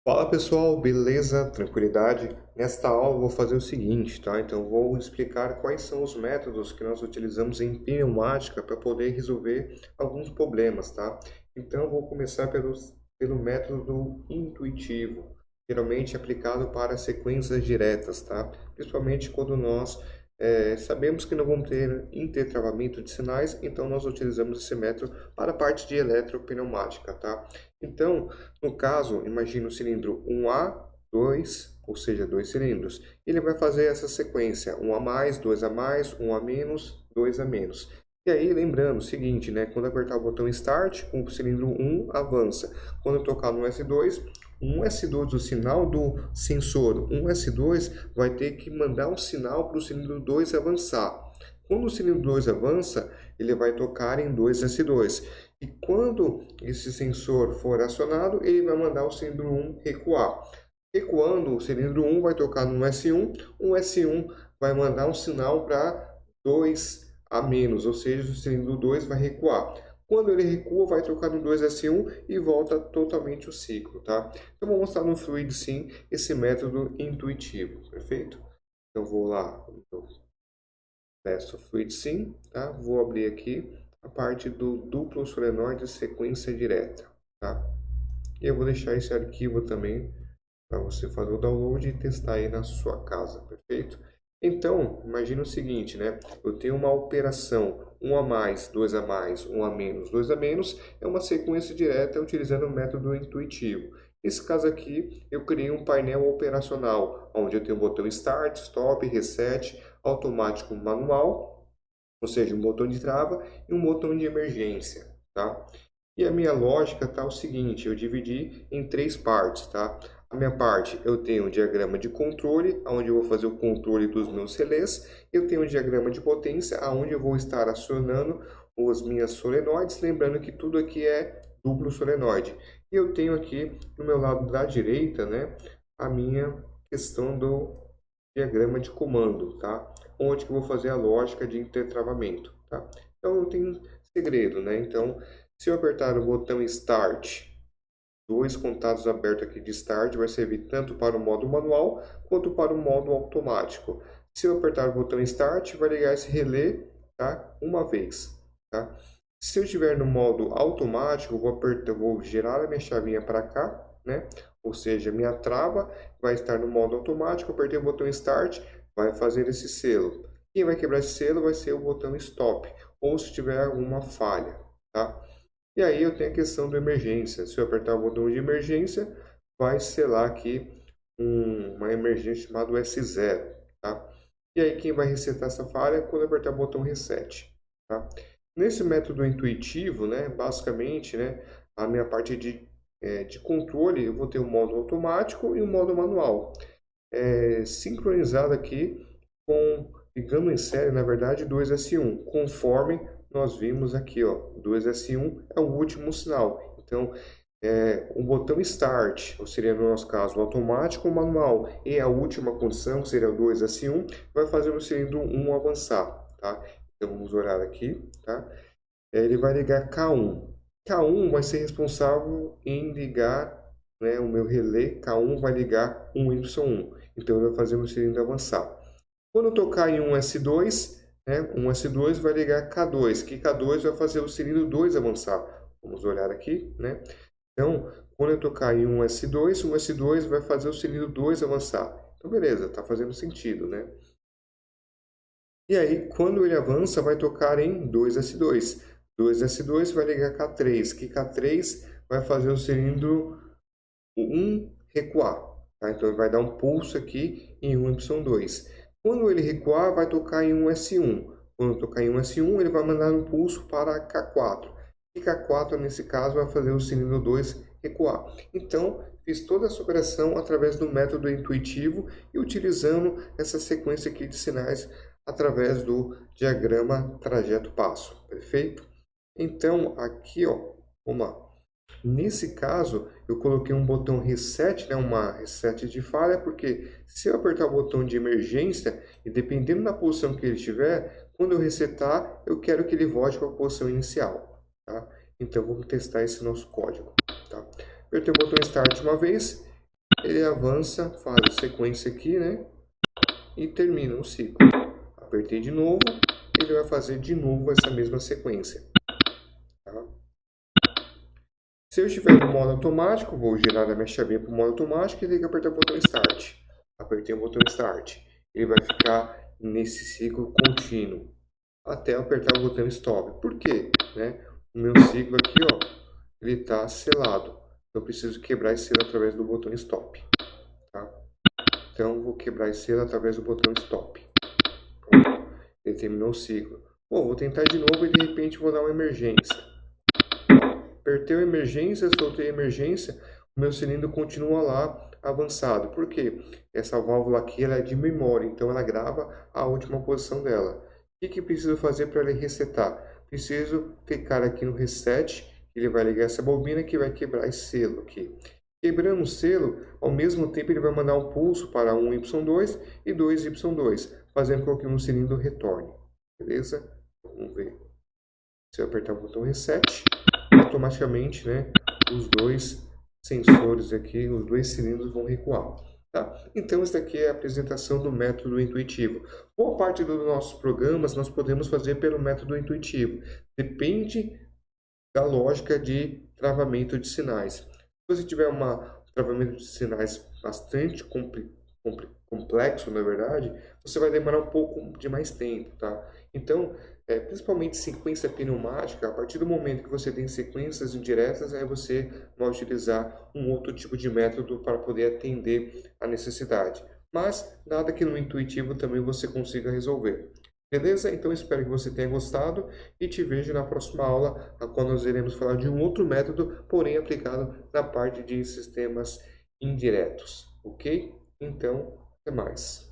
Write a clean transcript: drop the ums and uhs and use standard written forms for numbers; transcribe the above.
Fala pessoal, beleza? Tranquilidade? Nesta aula eu vou fazer o seguinte, tá? Então eu vou explicar quais são os métodos que nós utilizamos em pneumática para poder resolver alguns problemas, tá? Então eu vou começar pelo método intuitivo, geralmente aplicado para sequências diretas, tá? Principalmente quando nós sabemos que não vamos ter intertravamento de sinais, então nós utilizamos esse método para a parte de eletropneumática, tá? Então, no caso, imagine o cilindro 1A, 2, ou seja, dois cilindros. Ele vai fazer essa sequência, 1 a mais, 2 a mais, 1 a menos, 2 a menos. E aí, lembrando o seguinte, né? Quando apertar o botão Start, o cilindro 1 avança. Quando eu tocar no S2, o sinal do sensor 1S2 vai ter que mandar um sinal para o cilindro 2 avançar. Quando o cilindro 2 avança, ele vai tocar em 2S2. E quando esse sensor for acionado, ele vai mandar o cilindro 1 recuar. Recuando, o cilindro 1 vai tocar no S1, o S1 vai mandar um sinal para 2 a menos, ou seja, o cilindro 2 vai recuar. Quando ele recua, vai tocar no 2S1 e volta totalmente o ciclo, tá? Então, vou mostrar no Fluid Sim esse método intuitivo, perfeito? Então, vou lá, peço Fluid Sim, tá? Vou abrir aqui a parte do duplo solenoide sequência direta, tá? E eu vou deixar esse arquivo também para você fazer o download e testar aí na sua casa, perfeito? Então, imagine o seguinte, né? Eu tenho uma operação 1 a mais, 2 a mais, 1 a menos, 2 a menos, é uma sequência direta utilizando o método intuitivo. Nesse caso aqui, eu criei um painel operacional, onde eu tenho o botão Start, Stop, Reset, automático manual, ou seja, um botão de trava e um botão de emergência, tá? E a minha lógica está o seguinte, eu dividi em três partes, tá? A minha parte, eu tenho um diagrama de controle, onde eu vou fazer o controle dos meus relés. Eu tenho um diagrama de potência, onde eu vou estar acionando as minhas solenoides, lembrando que tudo aqui é duplo solenoide. E eu tenho aqui, no meu lado da direita, né, a minha questão do diagrama de comando, tá? Onde que eu vou fazer a lógica de intertravamento, tá? Então, não tem segredo, né? Então, se eu apertar o botão Start, dois contatos abertos aqui de Start vai servir tanto para o modo manual quanto para o modo automático. Se eu apertar o botão Start, vai ligar esse relé, tá? Uma vez, tá? Se eu estiver no modo automático, eu vou girar a minha chavinha para cá, né? Ou seja, minha trava vai estar no modo automático, apertei o botão Start, vai fazer esse selo. Quem vai quebrar esse selo vai ser o botão Stop, ou se tiver alguma falha, tá? E aí eu tenho a questão da emergência. Se eu apertar o botão de emergência, vai selar aqui uma emergência chamada S0, tá? E aí quem vai resetar essa falha é quando eu apertar o botão Reset, tá? Nesse método intuitivo, né, basicamente, né, a minha parte de controle, eu vou ter um modo automático e um modo manual. Sincronizado aqui com, ligando em série, na verdade, 2S1, conforme nós vimos aqui, ó, 2S1 é o último sinal. Então, o botão Start, ou seria no nosso caso o automático ou manual, e a última condição, que seria o 2S1, vai fazer o cilindro 1 avançar, tá? Então, vamos olhar aqui, tá? Ele vai ligar K1. K1 vai ser responsável em ligar, né, o meu relé, K1 vai ligar 1Y1. Então, ele vai fazer o cilindro avançar. Quando eu tocar em um S2, né, um S2 vai ligar K2, que K2 vai fazer o cilindro 2 avançar. Vamos olhar aqui, né? Então, quando eu tocar em um S2 vai fazer o cilindro 2 avançar. Então, beleza, está fazendo sentido, né? E aí, quando ele avança, vai tocar em 2S2. 2S2 vai ligar K3, que K3 vai fazer o cilindro 1 recuar. Tá? Então, ele vai dar um pulso aqui em 1Y2. Quando ele recuar, vai tocar em um S1. Quando tocar em um S1, ele vai mandar um pulso para K4. E K4, nesse caso, vai fazer o cilindro 2 recuar. Então, fiz toda essa operação através do método intuitivo e utilizando essa sequência aqui de sinais através do diagrama trajeto-passo. Perfeito? Então, aqui, ó, vamos lá. Nesse caso, eu coloquei um botão reset, né, uma reset de falha, porque se eu apertar o botão de emergência, e dependendo da posição que ele estiver, quando eu resetar, eu quero que ele volte para a posição inicial, tá? Então, vamos testar esse nosso código, tá? Apertei o botão Start uma vez, ele avança, faz a sequência aqui, né? E termina o ciclo. Apertei de novo, ele vai fazer de novo essa mesma sequência. Tá? Se eu estiver no modo automático, vou girar a minha chavinha para o modo automático e tenho que apertar o botão Start. Apertei o botão Start. Ele vai ficar nesse ciclo contínuo até eu apertar o botão Stop. Por quê? Né? O meu ciclo aqui, ó, ele está selado. Eu preciso quebrar esse selo através do botão Stop. Tá? Então, vou quebrar esse selo através do botão Stop. Pronto. Ele terminou o ciclo. Bom, vou tentar de novo e de repente vou dar uma emergência. Apertei a emergência, soltei a emergência, o meu cilindro continua lá avançado. Por quê? Essa válvula aqui ela é de memória, então ela grava a última posição dela. O que preciso fazer para ele resetar? Preciso clicar aqui no Reset, ele vai ligar essa bobina que vai quebrar esse selo aqui. Quebrando o selo, ao mesmo tempo ele vai mandar um pulso para 1Y2 e 2Y2, fazendo com que o cilindro retorne. Beleza? Vamos ver. Se eu apertar o botão Reset, automaticamente, né, os dois sensores aqui, os dois cilindros vão recuar. Tá? Então, essa daqui é a apresentação do método intuitivo. Boa parte dos nossos programas nós podemos fazer pelo método intuitivo. Depende da lógica de travamento de sinais. Se você tiver um travamento de sinais bastante complexo, na verdade, você vai demorar um pouco de mais tempo, tá? Então, principalmente sequência pneumática, a partir do momento que você tem sequências indiretas, aí você vai utilizar um outro tipo de método para poder atender a necessidade. Mas nada que no intuitivo também você consiga resolver. Beleza? Então espero que você tenha gostado e te vejo na próxima aula, quando nós iremos falar de um outro método, porém aplicado na parte de sistemas indiretos. Ok? Então, até mais.